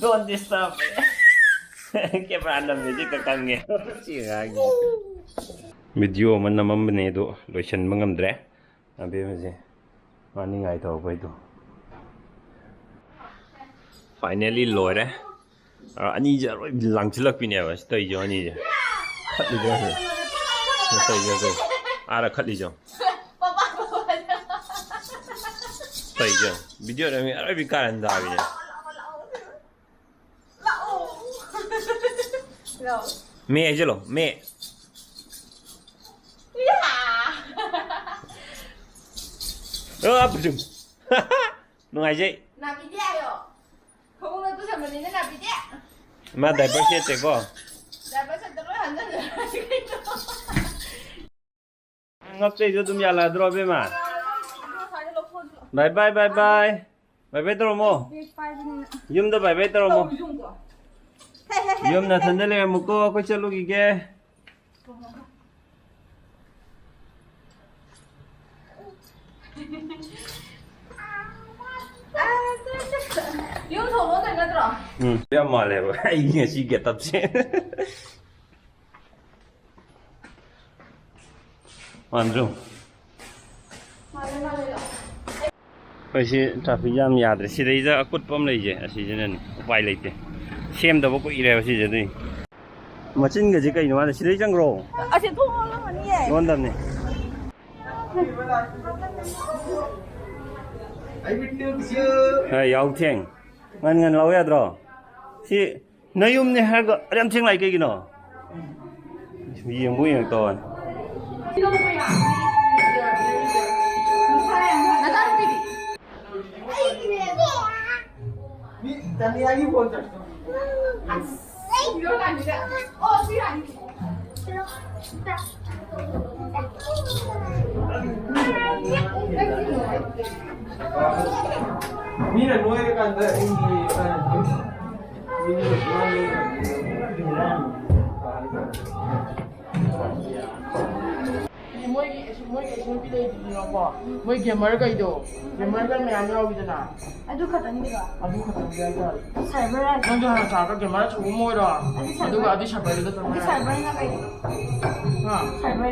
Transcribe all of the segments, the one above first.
Don't disturb me. Kaya music ka kanya. Video man naman manedo. Lotion mangamdre. Abi mo siya. Mani nga ito ako ito. Finally lord ani jar lang chilak pine ba stay jo ani khat li jo stay jo ara khat li jo stay jo video da mi ara bi karan da bi me je lo me apa tu nungai je na bi dia yo không là tôi làm gì nữa là bị chết mà đại bác sĩ chạy qua đại bác sĩ tôi nói hẳn rồi ngọc chạy cho tụi mình là drop mà bye bye bye bye bye bye tao mo yum đó bye bye tao mo yum là thân đấy một cô có chơi lúc gì kia yung thùng nó thành cái rồi. Bây mà lại ai nghe gì cái tập chứ. Hoàn rồi. Bây giờ traffic jam nhà đấy, bây giờ cút bom lấy gì, bây giờ nên vay lấy thế. Xem đâu có ý đâu bây giờ đây. Mà trên cái gì cái nó là bây giờ chẳng rồi. À thì thùng nó là như vậy. Ngon lắm này. Hey, yêu tiếng. Ngan lâu ya rồi. Si, nơi này hay có em tiếng lại cái gì nó? Vì em muốn ăn to. Mira, no hay que andar Mới kiếm mấy cái đồ, kiếm mấy cái mèo nhau bây giờ nào? Anh tôi khát anh đi rồi. Anh đi khát anh rồi. Sai bữa nay. Anh cho hàng sao cái kiếm mấy chú môi rồi. Anh tôi đi sạp bấy được rồi. Đi sai bữa nay cái. À. Sai bữa.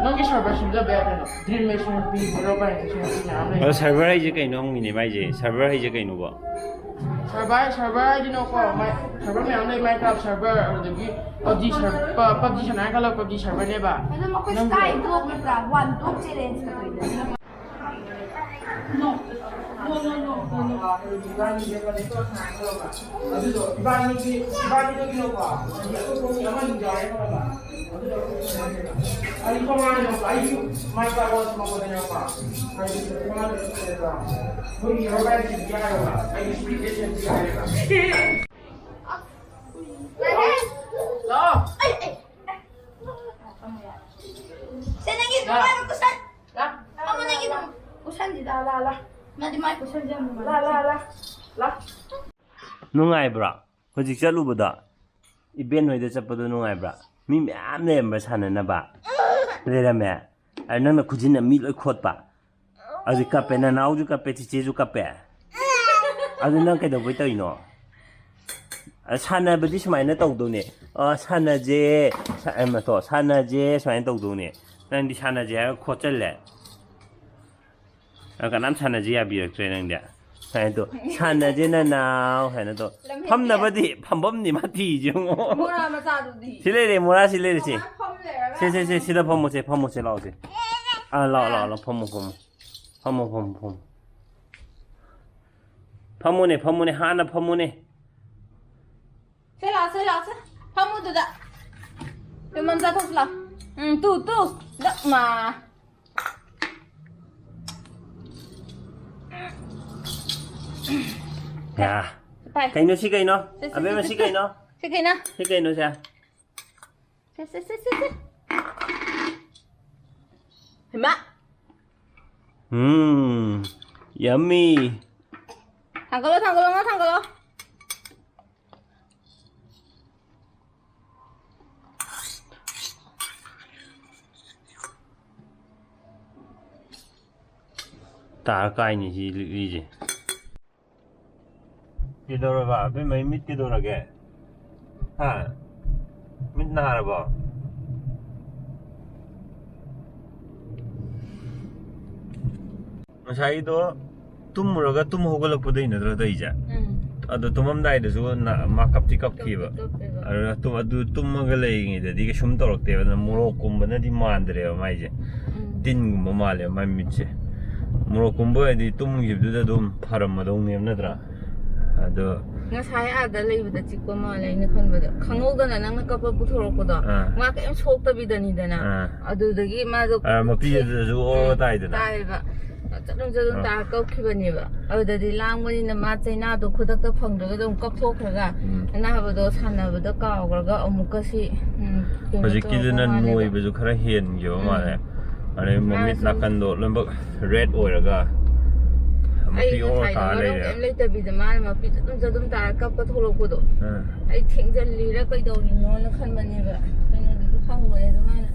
Nó cái sạp bấy xin ra bé rồi. Dream machine pi rồi bay xin nhà này. Server hay gì cái nó không nhìn thấy gì? Server hay gì cái nó bỏ? Server đi nó có máy server mèo này Minecraft server ở đây cái PUBG server PUBG cho này cái là PUBG server này bà. Bây giờ mà có sky thuốc với cả one thuốc challenge cái đấy. No. Nungai bra. Hojik chaluboda. Iben hoide chapado nungai bra. Mi ma'am ne ba sanana ba. Rera me. Ai nang na khujin na mi loi khot ba. Aji kape na nau ju kape ti che ju kape. Aji nang kai da bai tai no. Sana ba di smai na tau do ne. Sana je sa ma to sana je smai tau do ne. Nang di sana je khot chal le. Ka nam sana je ya bi tre nang dia. Hay to sana je na nào hay nó to pham na ba di pham bom ni ma ti ju ngo Mura mà sao được đi. si le le mura si le si si da pham mo se lao se à lao pham mo ne ha na pham mo ne Sẽ là. Không mua được ạ. Để mình ra thôi là. Tu. Đậm mà. ya cái nó si cái nó à bên mà si cái nó Cái kia nè. si cái nó sao Sẽ. Hình má. yummy Thằng có lô.大概你是理解。Kidoraba, be may meet Kidorage. Ha? Meet Naraba. Masaido, Tumuraga, Tum Hogolapudi in the Rodaja. At the Tumamdai, the Zoo, Makap Tikap Kiva. To Tumagale, the Digashum Torque, and the Morocco, Mandre, my Din Mamale, my Mitche. Morocco, the Tum give the Dum Paramadoni of Nadra. Ngasai ada leave the Chikoma in the convert. Khanghoudana and Kappa Putrokoda. Mark and spoke to be the Nidana. I do the game as a piece all died. Dark of Kibaniva. Oh, the language in the Matina to put up the Ponga, don't cop talker. And I have those Hana with the car or got on Mukasi. But the kid and Moy was a Karahian, your mother. And I moment Nakando, Lumber, red oil. Later be the man of Peter Dark up at Holopodo. I think the leader by the non of Hanmaniva. And the Hungary, the man.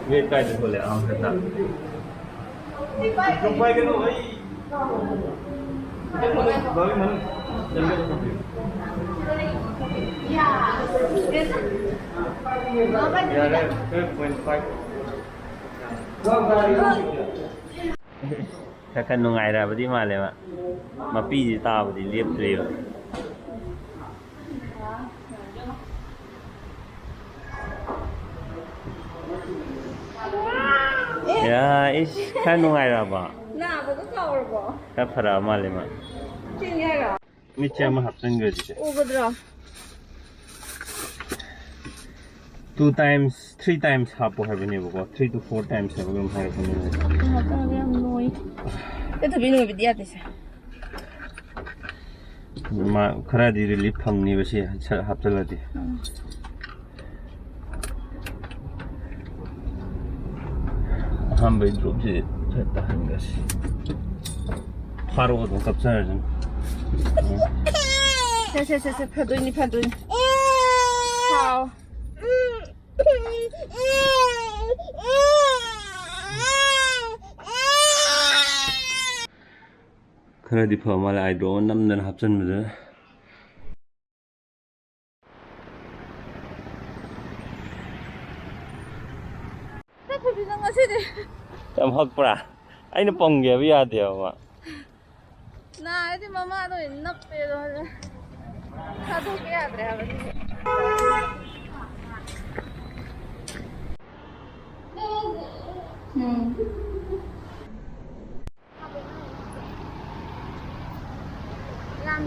Get by the bullet on the top. Kakak nungai dah berarti malam mak, mapi di tahu di liap liap. Ya, is kan nungai dah apa? Nah, betul kau apa? Kan pada malam mak. Tinggal ya? Ni cuma hapsen gaji. Oh, betul. 2 times, 3 times hapo have ni buko, 3 to 4 times have gum have ni. Itu binu bidia desa. Ma khara di relief phang ni basi haptala di. Ham bai drop je chata hangas. Kharo do kapsa jan. Se paduni. How? Khara di pha mala ai do nam nan hapsan mu. Em hot pra. Ai nó pong ge bi ya de ma. Na, edi mama do nap pe do. Sa do ke adre ha.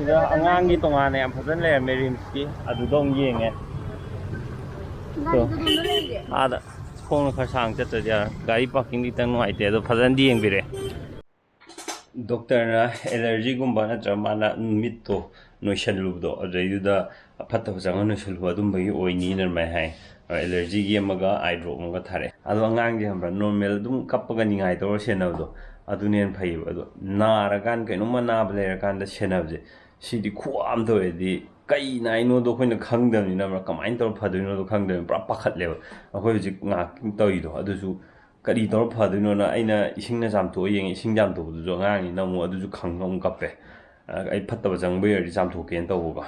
Angang gi tonga ne am phasan le merimski adu dong yeng e. Ada khong khar sang chat ja gari parking di tang noi te do phasan di yeng bire. Doctor na allergy gumba na tramana mit to noishan lu do adu da phatta phang no shul wa dum bagi oini ner mai hai allergy gi amaga eye drop amaga thare adu angang gi hambra normal dum kappaga ningai to senab do adu nen phai adu naragan kaino mana bler kan da senab je sidi khuam do edi kai nai no do khoina khangdam ni na kamain tor phadoi no do khangdam pra pakhat le akhoi ji nga toi do adu su kari tor phadoi no na aina ising na jam to yeng ising jam to du jo ngang ni namu adu ju khangom kappe ai phatta ba jang be ri jam to ken to go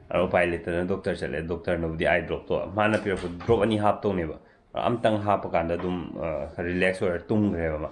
aro pai le tan doctor chale doctor no di eye drop to mana pir drop ani hap to ne ba am tang hap kan da dum relax or tung gre ba